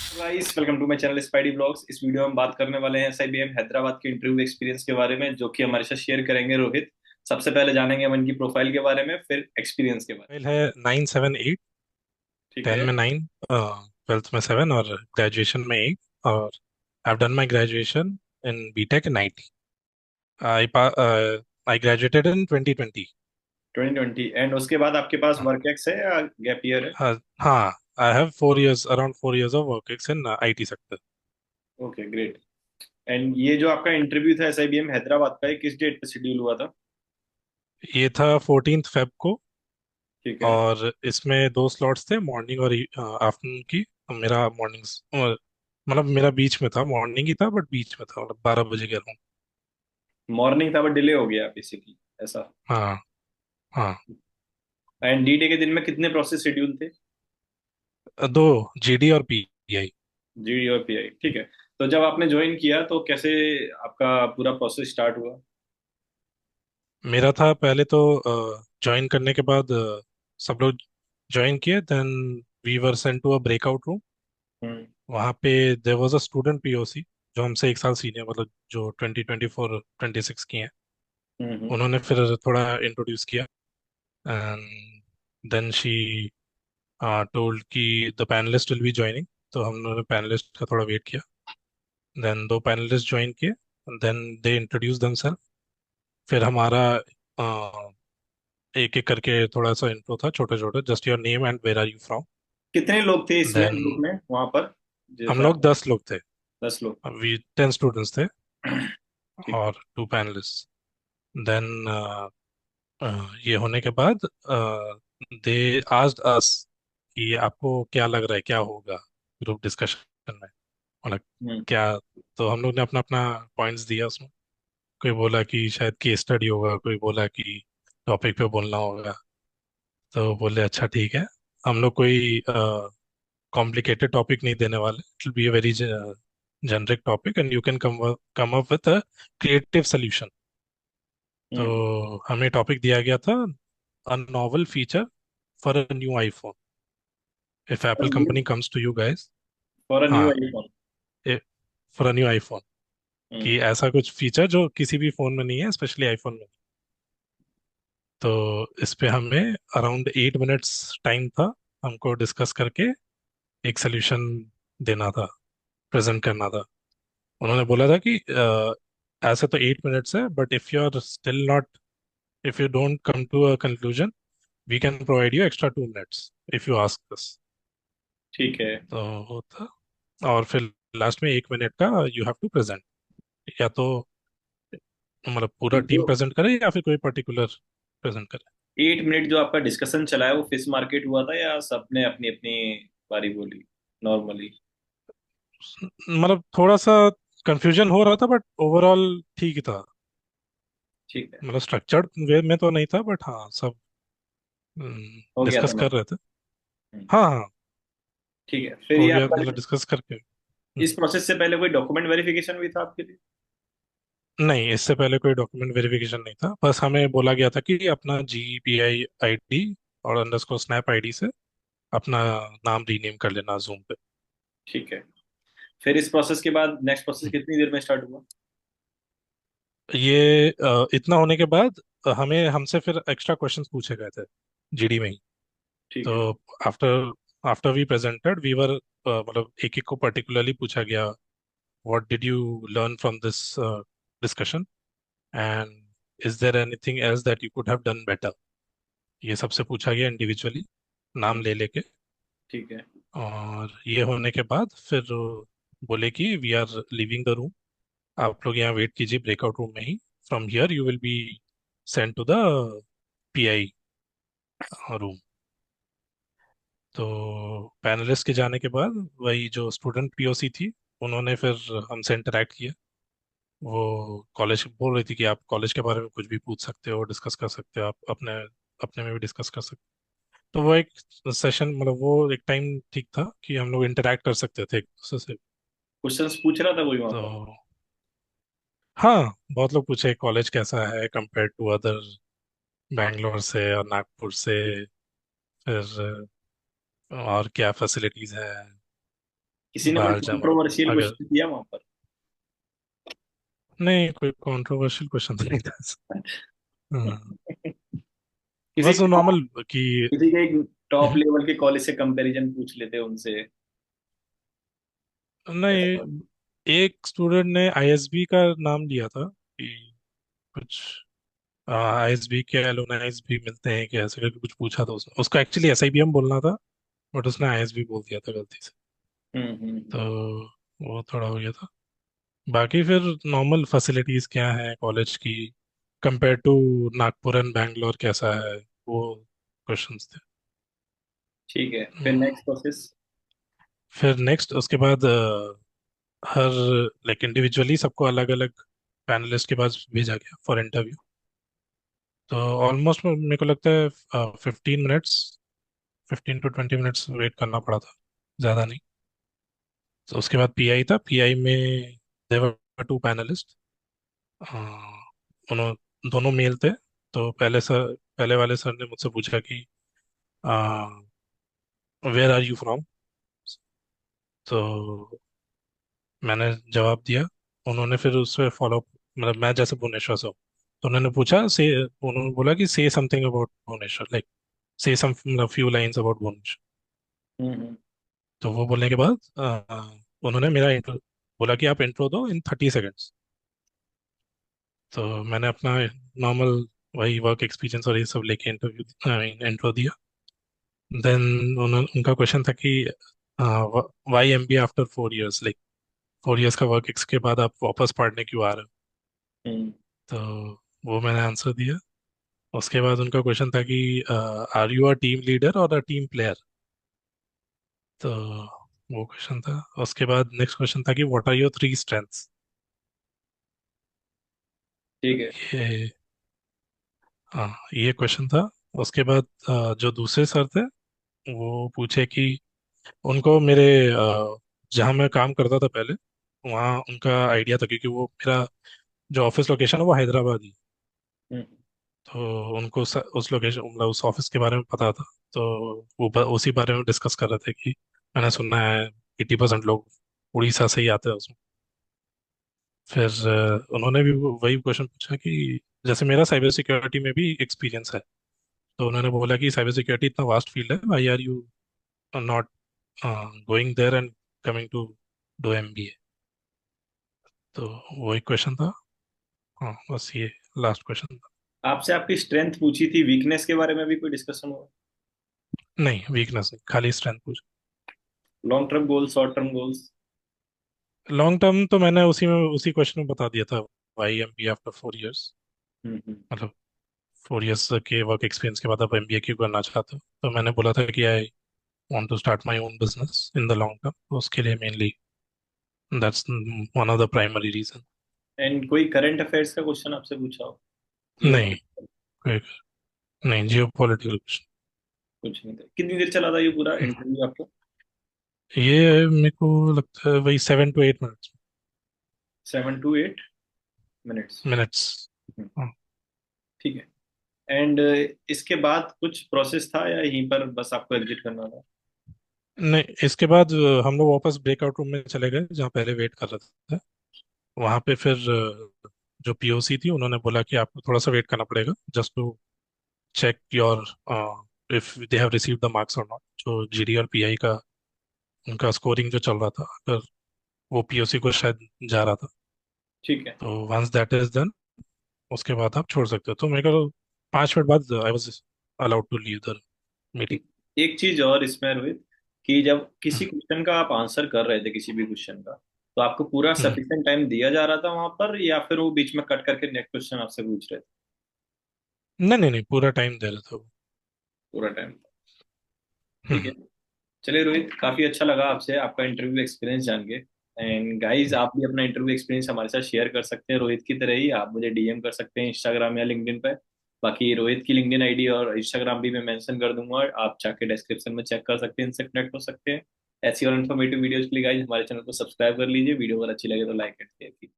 Guys, welcome to my channel Spidey blogs. इस video में हम बात करने वाले हैं एसआईबीएम हैदराबाद के इंटरव्यू एक्सपीरियंस के बारे में, जो कि हमारे साथ शेयर करेंगे रोहित। सबसे पहले जानेंगे हम इनकी प्रोफाइल के बारे में, फिर एक्सपीरियंस के बारे फाइल है 978। में। ठीक 10 है। में 9, ट्वेल्थ में 7 और ग्रेजुएशन में 8। और I have done my graduation in BTech in IT. I I graduated in 2020। 2020 and उसके बाद आपके पास वर्क एक्स है या गैप ईयर है? हाँ, I have 4 years, around 4 years of work ex in IT sector. Okay, great. And ये जो आपका इंटरव्यू था एसआईबीएम हैदराबाद का, ये किस डेट पे शेड्यूल हुआ था? ये था 14th Feb को। ठीक है। और इसमें दो स्लॉट्स थे, मॉर्निंग और आफ्टरनून की। मेरा मॉर्निंग्स मतलब मेरा बीच में था, मॉर्निंग ही था बट बीच में था, मतलब 12 बजे गया हूँ। मॉर्निंग था बट डिले हो गया बेसिकली, ऐसा? हाँ। हाँ। एंड डी डे के दिन में कितने प्रोसेस शेड्यूल थे? दो, जीडी और पीआई। जीडी और पीआई, ठीक है। तो जब आपने ज्वाइन किया तो कैसे आपका पूरा प्रोसेस स्टार्ट हुआ? मेरा था पहले तो ज्वाइन करने के बाद सब लोग ज्वाइन किए, then we were sent to a breakout room. Hmm. वहाँ पे there was a student POC जो हमसे एक साल सीनियर, मतलब जो 2024-26 की हैं। हम्म। उन्होंने फिर थोड़ा इंट्रोड्यूस किया। एंड देन शी टोल्ड कि the panelist will be joining. तो हम लोगों ने पैनलिस्ट का थोड़ा वेट किया। देन दो पैनलिस्ट ज्वाइन किए। Then they introduce themselves. फिर हमारा एक एक करके थोड़ा सा इंट्रो था, छोटे छोटे, just your name and where are you from. कितने लोग थे इसमें देन ग्रुप में वहां पर, हम जैसा? लोग 10 लोग थे। 10 लोग। अभी 10 स्टूडेंट्स थे ठीक है। और टू पैनलिस्ट। देन ये होने के बाद दे आस्क्ड अस कि आपको क्या लग रहा है क्या होगा ग्रुप डिस्कशन में, मतलब हम्म। क्या। तो हम लोग ने अपना अपना पॉइंट्स दिया उसमें। कोई बोला कि शायद केस स्टडी होगा, कोई बोला कि टॉपिक पे बोलना होगा। तो बोले अच्छा ठीक है, हम लोग कोई कॉम्प्लिकेटेड टॉपिक नहीं देने वाले, it will be a very generic topic and you can come up with a creative solution. तो हम्म। हमें टॉपिक दिया गया था, a novel feature for a new iPhone, if Apple company comes to you guys. For a new हाँ, iPhone. For a new iPhone, hmm. कि ऐसा कुछ feature जो किसी भी फोन में नहीं है, स्पेशली आईफोन में। तो इस पे हमें अराउंड 8 मिनट्स टाइम था हमको डिस्कस करके एक सोल्यूशन देना था, प्रेजेंट करना था। उन्होंने बोला था कि ऐसे तो 8 मिनट्स है, but if you are still not, if you don't come to a conclusion, we can provide you extra 2 minutes if you ask this. ठीक है। तो वो था। और फिर लास्ट में 1 मिनट का यू हैव टू प्रेजेंट, या तो मतलब पूरा टीम जो प्रेजेंट करे या फिर कोई पर्टिकुलर प्रेजेंट करे। 8 मिनट जो आपका डिस्कशन चला है, वो फिश मार्केट हुआ था या सबने अपनी अपनी बारी बोली नॉर्मली? मतलब थोड़ा सा कंफ्यूजन हो रहा था बट ओवरऑल ठीक ही था। ठीक है। मतलब स्ट्रक्चर्ड वे में तो नहीं था बट हाँ, सब हो गया था डिस्कस कर मतलब। रहे थे। हम्म। हाँ हाँ, ठीक है, फिर हो ये गया, आपका मतलब डिस्कस करके। इस प्रोसेस से पहले कोई डॉक्यूमेंट वेरिफिकेशन भी था आपके लिए? नहीं, इससे पहले कोई डॉक्यूमेंट वेरिफिकेशन नहीं था, बस हमें बोला गया था कि अपना GPI आईडी और अंडरस्कोर स्नैप आईडी से अपना नाम रीनेम कर लेना जूम पे। ठीक है। फिर इस प्रोसेस के बाद नेक्स्ट प्रोसेस कितनी देर में स्टार्ट हुआ? ये इतना होने के बाद हमें हमसे फिर एक्स्ट्रा क्वेश्चंस पूछे गए थे जीडी में ही। ठीक तो है। After after we presented we were, मतलब एक एक को पर्टिकुलरली पूछा गया, what did you learn from this discussion and is there anything else that you could have done better. ये सबसे पूछा गया इंडिविजुअली, नाम हम्म। ले लेके। ठीक है। और ये होने के बाद फिर बोले कि we are living the room, आप लोग यहाँ वेट कीजिए ब्रेकआउट रूम में ही। From here you will be sent to the PI room. तो पैनलिस्ट के जाने के बाद वही जो स्टूडेंट पीओसी थी, उन्होंने फिर हमसे इंटरेक्ट किया। वो कॉलेज बोल रही थी कि आप कॉलेज के बारे में कुछ भी पूछ सकते हो, डिस्कस कर सकते हो, आप अपने अपने में भी डिस्कस कर सकते हो। तो वो एक सेशन, मतलब वो एक टाइम ठीक था कि हम लोग इंटरेक्ट कर सकते थे एक दूसरे से। क्वेश्चंस पूछ रहा था कोई वहां तो पर? हाँ, बहुत लोग पूछे कॉलेज कैसा है कंपेयर टू अदर, बैंगलोर से और नागपुर से, फिर और क्या फैसिलिटीज है। किसी ने कोई बाहर जा मतलब कंट्रोवर्शियल अगर, क्वेश्चन किया वहां पर? नहीं कोई कंट्रोवर्शियल क्वेश्चन तो नहीं था ऐसा। हाँ, किसी बस वो नॉर्मल कि किसी के एक टॉप लेवल के कॉलेज से कंपैरिजन पूछ लेते उनसे। ऐसा कुछ? नहीं, एक स्टूडेंट ने आईएसबी का नाम लिया था कि कुछ आईएसबी के एलुमनाइज भी मिलते हैं कि ऐसे करके कुछ पूछा था उसने, उसको एक्चुअली एसआईबीएम बोलना था बट उसने आईएसबी बोल दिया था गलती से। तो वो थोड़ा हो गया था। बाकी फिर नॉर्मल फैसिलिटीज क्या है कॉलेज की compare to Nagpur and Bangalore कैसा है, वो क्वेश्चंस थे। ठीक है, फिर हम्म, नेक्स्ट प्रोसेस। फिर नेक्स्ट उसके बाद हर लाइक इंडिविजुअली सबको अलग अलग पैनलिस्ट के पास भेजा गया फॉर इंटरव्यू। तो ऑलमोस्ट मेरे को लगता है 15 मिनट्स, 15 to 20 मिनट्स वेट करना पड़ा था, ज़्यादा नहीं। तो उसके बाद पीआई था, पीआई में देवर टू पैनलिस्ट, उन्होंने दोनों मेल थे। तो पहले वाले सर ने मुझसे पूछा कि वेयर आर यू फ्रॉम। तो मैंने जवाब दिया। उन्होंने फिर उससे फॉलो, मतलब मैं जैसे भुवनेश्वर से हूँ, तो उन्होंने पूछा से, उन्होंने बोला कि से something about Bhubaneswar, like say some few lines about Bhubaneswar. Hmm. तो वो बोलने के बाद उन्होंने मेरा इंट्रो बोला कि आप इंट्रो दो इन 30 सेकेंड्स। तो मैंने अपना नॉर्मल वही वर्क एक्सपीरियंस और ये सब लेके इंट्रो दिया। देन उनका क्वेश्चन था कि why MBA after 4 years, like 4 years का वर्क एक्स के बाद आप वापस पढ़ने क्यों आ रहे हो। हम्म। तो वो मैंने आंसर दिया। उसके बाद उनका क्वेश्चन था कि are you a team leader और अ टीम प्लेयर। तो वो क्वेश्चन था। उसके बाद नेक्स्ट क्वेश्चन था कि व्हाट आर योर 3 स्ट्रेंथ्स। ठीक है। ये हाँ, ये क्वेश्चन था। उसके बाद जो दूसरे सर थे वो पूछे कि उनको मेरे जहाँ मैं काम करता था पहले, वहाँ उनका आइडिया था क्योंकि वो मेरा जो ऑफिस लोकेशन है वो हैदराबाद ही। हम्म। तो उनको उस लोकेशन मतलब उस ऑफिस के बारे में पता था। तो वो उसी बारे में डिस्कस कर रहे थे कि मैंने सुना है 80% लोग उड़ीसा से ही आते हैं उसमें। फिर उन्होंने भी वही क्वेश्चन पूछा कि जैसे मेरा साइबर सिक्योरिटी में भी एक्सपीरियंस है। तो उन्होंने बोला कि साइबर सिक्योरिटी इतना वास्ट फील्ड है, why are you not going there and coming to do MBA. तो वही क्वेश्चन था। हाँ बस ये लास्ट क्वेश्चन था। आपसे आपकी स्ट्रेंथ पूछी थी, वीकनेस के बारे में भी कोई डिस्कशन हुआ? नहीं वीकनेस नहीं, खाली स्ट्रेंथ पूछ। Long term goals, short term goals? Long term तो मैंने उसी क्वेश्चन में बता दिया था, वाई एमबीए आफ्टर 4 इयर्स। हम्म। मतलब 4 इयर्स के वर्क एक्सपीरियंस के बाद आप एमबीए क्यों करना चाहते हो। तो मैंने बोला था कि I want to start my own business in the long term, तो उसके लिए mainly that's one of the primary reason. And कोई करंट अफेयर्स का क्वेश्चन आपसे पूछा हो? जियो? नहीं कोई नहीं, जियो पॉलिटिकल। कुछ नहीं था। कितनी देर चला था ये पूरा इंटरव्यू आपका? ये मेरे को लगता है वही 7 to 8 minutes. 7 to 8 minutes. Minutes. ठीक है। एंड इसके बाद कुछ प्रोसेस था या यहीं पर बस आपको एग्जिट करना था? नहीं, इसके बाद हम लोग वापस ब्रेकआउट रूम में चले गए जहाँ पहले वेट कर रहे थे। वहाँ पे फिर जो पीओसी थी उन्होंने बोला कि आपको थोड़ा सा वेट करना पड़ेगा just to check your if they have received the marks और नॉट, जो जीडी और पीआई का उनका स्कोरिंग जो चल रहा था, अगर वो पीओसी को शायद जा रहा था। ठीक है। तो वंस दैट इज डन उसके बाद आप छोड़ सकते हो। तो मेरे को 5 मिनट बाद I was allowed to leave the meeting. ठीक। एक चीज और इसमें रोहित, कि जब किसी क्वेश्चन का आप आंसर कर रहे थे, किसी भी क्वेश्चन का, तो आपको पूरा सफिशिएंट टाइम दिया जा रहा था वहां पर, या फिर वो बीच में कट करके नेक्स्ट क्वेश्चन आपसे पूछ रहे थे? नहीं नहीं नहीं, पूरा टाइम दे रहा था वो। पूरा टाइम? ठीक है। हम्म, चलिए रोहित, काफी अच्छा लगा आपसे आपका इंटरव्यू एक्सपीरियंस जान के। एंड गाइस, आप भी अपना इंटरव्यू एक्सपीरियंस हमारे साथ शेयर कर सकते हैं रोहित की तरह ही। आप मुझे डीएम कर सकते हैं इंस्टाग्राम या लिंक्डइन पे। बाकी रोहित की लिंक्डइन आईडी और इंस्टाग्राम भी मैं मेंशन कर दूंगा, और आप जाके डिस्क्रिप्शन में चेक कर सकते हैं, इनसे कनेक्ट हो सकते हैं। ऐसी और इन्फॉर्मेटिव वीडियोज के लिए गाइस हमारे चैनल को सब्सक्राइब कर लीजिए। वीडियो अगर अच्छी लगे तो लाइक एंड शेयर कीजिए।